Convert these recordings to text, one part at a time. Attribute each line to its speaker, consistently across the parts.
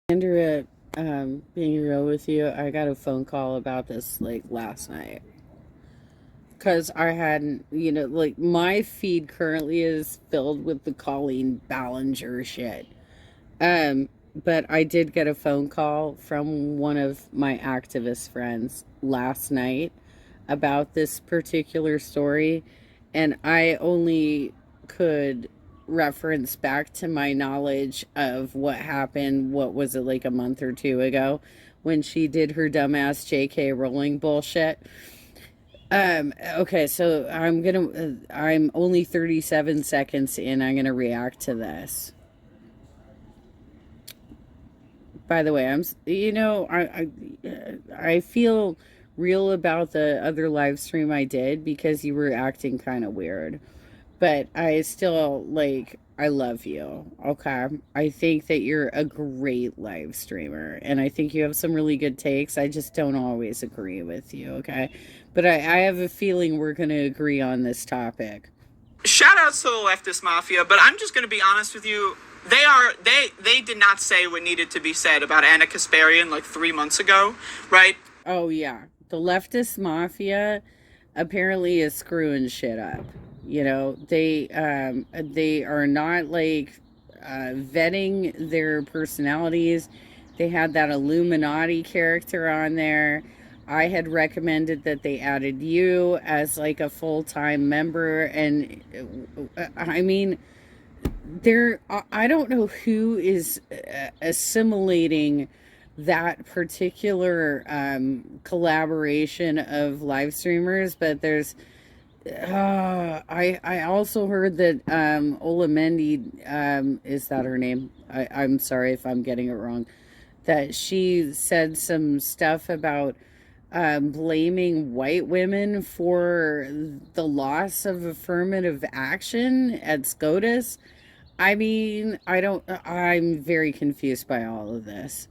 Speaker 1: Andrea, being real with you, I got a phone call about this like last night. Because I hadn't, like my feed currently is filled with the Colleen Ballinger shit. But I did get a phone call from one of my activist friends last night about this particular story, and I only could reference back to my knowledge of what happened. What was it, like a month or two ago, when she did her dumbass J.K. Rowling bullshit. Okay, so I'm only 37 seconds in. I'm gonna react to this. By the way, I feel real about the other live stream I did because you were acting kind of weird. But I still, like, I love you. Okay. I think that you're a great live streamer and I think you have some really good takes. I just don't always agree with you. Okay. But I have a feeling we're going to agree on this topic.
Speaker 2: Shout outs to the Leftist Mafia, but I'm just going to be honest with you. They did not say what needed to be said about Anna Kasparian like 3 months ago, right?
Speaker 1: Oh, yeah. The Leftist Mafia apparently is screwing shit up. They are not like vetting their personalities. They had that Illuminati character on there. I had recommended that they added you as like a full-time member, and I mean, I don't know who is assimilating that particular collaboration of live streamers, but there's I also heard that Olamendi, is that her name? I'm sorry if I'm getting it wrong, that she said some stuff about blaming white women for the loss of affirmative action at SCOTUS. I mean, I'm very confused by all of this.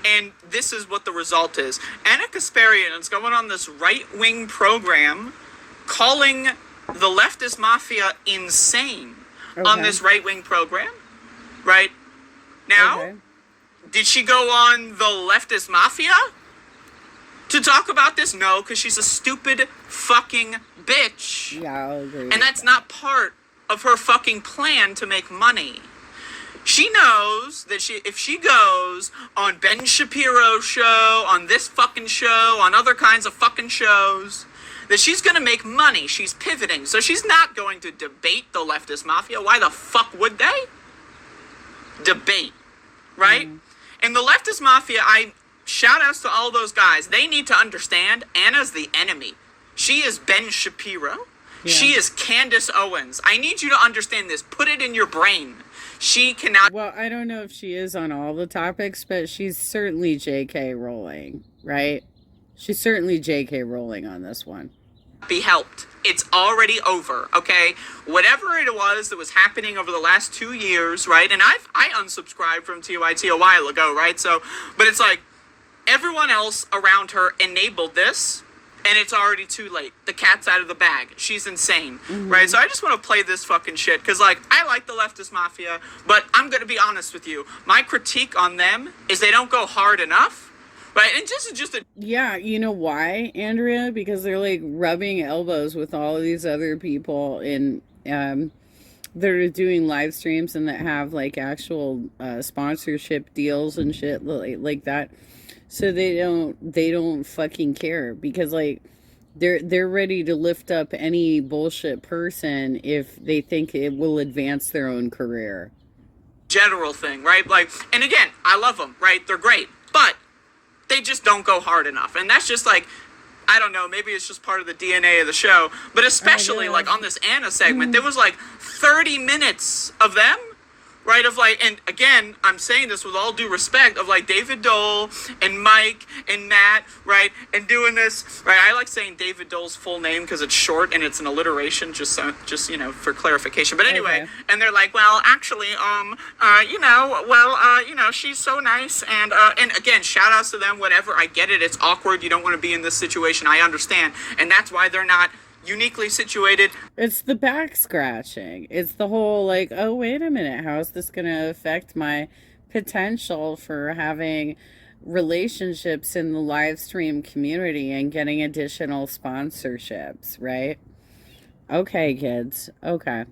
Speaker 2: And this is what the result is. Anna Kasparian is going on this right-wing program calling the Leftist Mafia insane on this right-wing program, right? Now, did she go on the Leftist Mafia to talk about this? No, because she's a stupid fucking bitch.
Speaker 1: Yeah, I'll agree.
Speaker 2: And that's not part of her fucking plan to make money. She knows that if she goes on Ben Shapiro's show, on this fucking show, on other kinds of fucking shows, that she's going to make money. She's pivoting. So she's not going to debate the Leftist Mafia. Why the fuck would they? Debate. Right? And the Leftist Mafia, shout outs to all those guys. They need to understand Anna's the enemy. She is Ben Shapiro. Yeah. She is Candace Owens. I need you to understand this. Put it in your brain. She cannot...
Speaker 1: Well, I don't know if she is on all the topics, but she's certainly J.K. Rowling, right? She's certainly J.K. Rowling on this one.
Speaker 2: Be helped. It's already over, okay? Whatever it was that was happening over the last 2 years, right? And I unsubscribed from TYT a while ago, right? So, but it's like everyone else around her enabled this, and it's already too late. The cat's out of the bag. She's insane, right? So I just want to play this fucking shit because, like, I like the Leftist Mafia, but I'm going to be honest with you. My critique on them is they don't go hard enough, right? And this is just a...
Speaker 1: Yeah, you know why, Andrea? Because they're, like, rubbing elbows with all of these other people in... that are doing live streams and that have, like, actual sponsorship deals and shit like that. So they don't fucking care because, like, they're ready to lift up any bullshit person if they think it will advance their own career.
Speaker 2: General thing, right? Like, and again, I love them, right? They're great, but they just don't go hard enough. And that's just like, I don't know, maybe it's just part of the DNA of the show, but especially like on this Anna segment, there was like 30 minutes of them, right, of like, and again, I'm saying this with all due respect, of like David Dole and Mike and Matt, right, and doing this, right, I like saying David Dole's full name because it's short and it's an alliteration, just you know, for clarification, but anyway, and they're like, well, actually, she's so nice, and again, shout outs to them, whatever, I get it, it's awkward, you don't want to be in this situation, I understand, and that's why they're not uniquely situated.
Speaker 1: It's the back scratching. It's the whole like, oh, wait a minute, how is this going to affect my potential for having relationships in the live stream community and getting additional sponsorships, right? Okay, kids. Okay.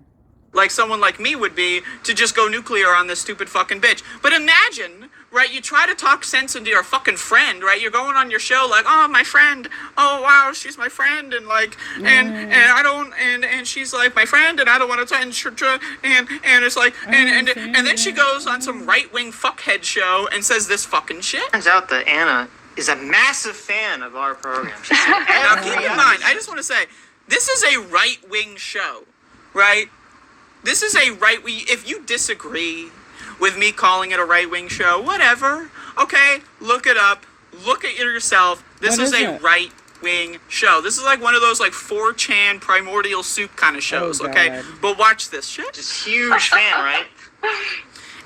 Speaker 2: like someone like me would be to just go nuclear on this stupid fucking bitch. But imagine, right, you try to talk sense into your fucking friend, right? You're going on your show like, oh, my friend, oh, wow, she's my friend, and like, and I don't, and she's like my friend, and I don't want to, and it's like, and then she goes on some right-wing fuckhead show and says this fucking shit.
Speaker 3: Turns out that Anna is a massive fan of our program.
Speaker 2: Now, keep in mind, I just want to say, this is a right-wing show, right? This is a right-wing... If you disagree with me calling it a right-wing show, whatever, okay? Look it up. Look at it yourself. This is a right-wing show. This is like one of those, like, 4chan primordial soup kind of shows, okay? But watch this shit.
Speaker 3: Just huge fan, right?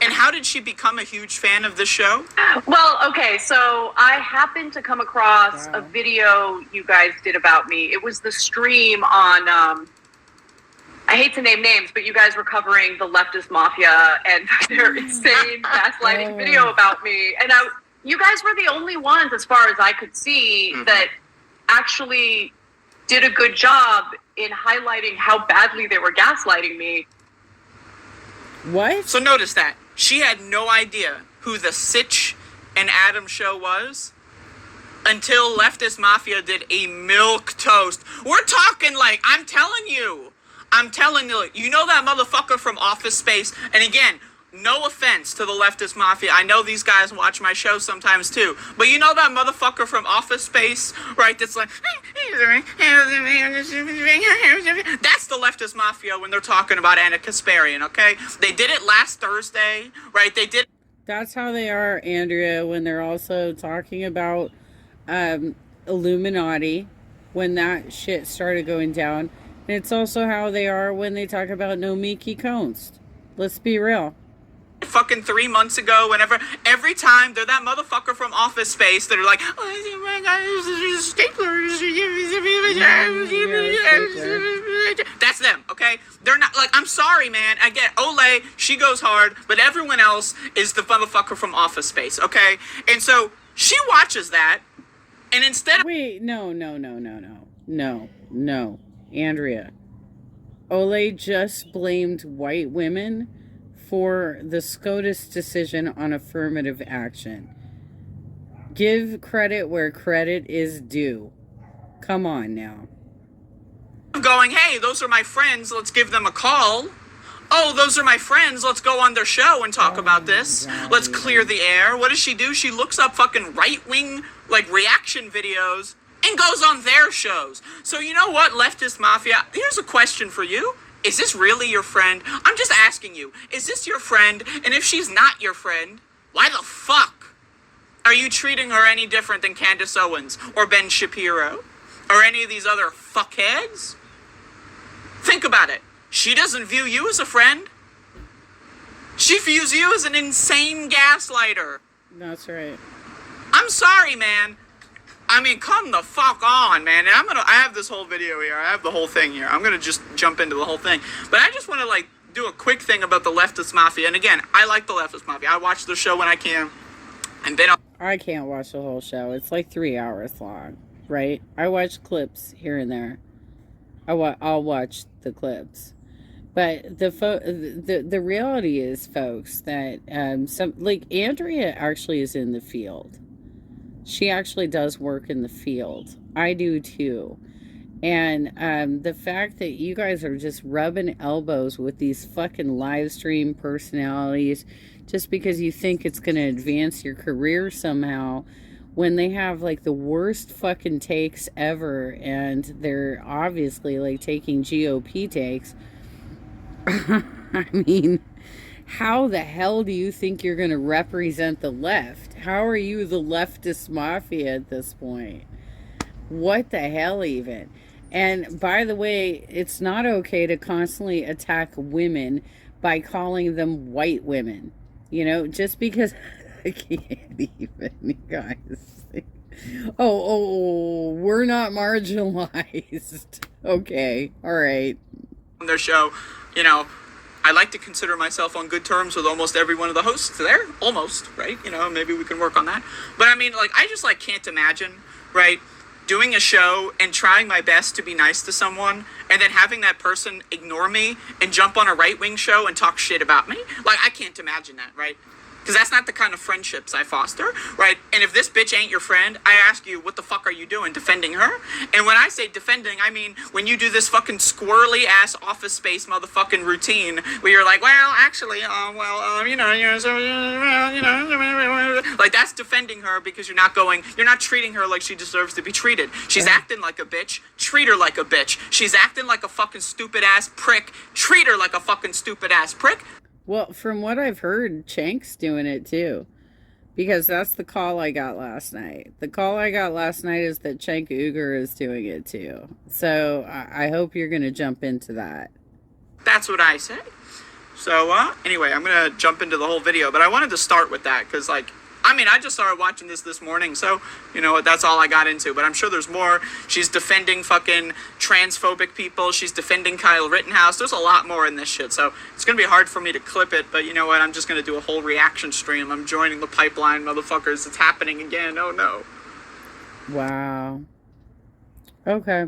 Speaker 2: And how did she become a huge fan of this show?
Speaker 4: Well, okay, so I happened to come across a video you guys did about me. It was the stream on, I hate to name names, but you guys were covering the Leftist Mafia and their insane gaslighting video about me. And you guys were the only ones, as far as I could see, that actually did a good job in highlighting how badly they were gaslighting me.
Speaker 1: What?
Speaker 2: So notice that. She had no idea who the Sitch and Adam show was until Leftist Mafia did a milk toast. We're talking like, I'm telling you, you know that motherfucker from Office Space? And again, no offense to the Leftist Mafia. I know these guys watch my show sometimes too. But you know that motherfucker from Office Space, right? That's like, that's the Leftist Mafia when they're talking about Anna Kasparian, okay? They did it last Thursday, right? They did.
Speaker 1: That's how they are, Andrea, when they're also talking about Illuminati, when that shit started going down. And it's also how they are when they talk about Nomiki Konst. Let's be real.
Speaker 2: Fucking 3 months ago, whenever, every time they're that motherfucker from Office Space that are like, oh my god, staplers. That's them, okay? They're not, like, I'm sorry, man. I get Olay, she goes hard, but everyone else is the motherfucker from Office Space, okay? And so she watches that, and instead of.
Speaker 1: Wait, no. Andrea. Olay just blamed white women for the SCOTUS decision on affirmative action. Give credit where credit is due. Come on now.
Speaker 2: Going, hey, those are my friends, let's give them a call. Oh, those are my friends, let's go on their show and talk about this. Let's clear the air. What does she do? She looks up fucking right-wing, like, reaction videos and goes on their shows. So you know what, Leftist Mafia? Here's a question for you. Is this really your friend? I'm just asking you. Is this your friend? And if she's not your friend, why the fuck are you treating her any different than Candace Owens or Ben Shapiro or any of these other fuckheads? Think about it. She doesn't view you as a friend. She views you as an insane gaslighter.
Speaker 1: That's right.
Speaker 2: I'm sorry, man. I mean, come the fuck on, man. And I have this whole video here. I have the whole thing here. I'm gonna just jump into the whole thing. But I just want to, like, do a quick thing about the Leftist Mafia. And again, I like the Leftist Mafia. I watch the show when I can. And they don't.
Speaker 1: I can't watch the whole show. It's like 3 hours long, right? I watch clips here and there. I'll watch the clips. But the reality is, folks, that some, like, Andrea actually is in the field. She actually does work in the field. I do too. And the fact that you guys are just rubbing elbows with these fucking live stream personalities just because you think it's going to advance your career somehow, when they have like the worst fucking takes ever, and they're obviously like taking GOP takes. I mean, how the hell do you think you're going to represent the left? How are you the Leftist Mafia at this point? What the hell even? And by the way, it's not okay to constantly attack women by calling them white women. You know, just because I can't even, guys. Oh, we're not marginalized. Okay, all right.
Speaker 2: On their show, you know, I like to consider myself on good terms with almost every one of the hosts there. Almost, right? You know, maybe we can work on that. But I mean, like, I just, like, can't imagine, right, doing a show and trying my best to be nice to someone and then having that person ignore me and jump on a right-wing show and talk shit about me. Like, I can't imagine that, right? Because that's not the kind of friendships I foster, right? And if this bitch ain't your friend, I ask you, what the fuck are you doing? Defending her? And when I say defending, I mean when you do this fucking squirrely-ass Office Space motherfucking routine where you're like, well, actually, like, that's defending her because you're not treating her like she deserves to be treated. She's acting like a bitch. Treat her like a bitch. She's acting like a fucking stupid-ass prick. Treat her like a fucking stupid-ass prick.
Speaker 1: Well, from what I've heard, Chank's doing it too. Because that's the call I got last night. The call I got last night is that Cenk Uygur is doing it too. So I hope you're going to jump into that.
Speaker 2: That's what I say. So, anyway, I'm going to jump into the whole video. But I wanted to start with that because, like, I mean, I just started watching this morning, so, you know what, that's all I got into. But I'm sure there's more. She's defending fucking transphobic people. She's defending Kyle Rittenhouse. There's a lot more in this shit, so it's going to be hard for me to clip it. But you know what, I'm just going to do a whole reaction stream. I'm joining the pipeline, motherfuckers. It's happening again. Oh, no.
Speaker 1: Wow. Okay.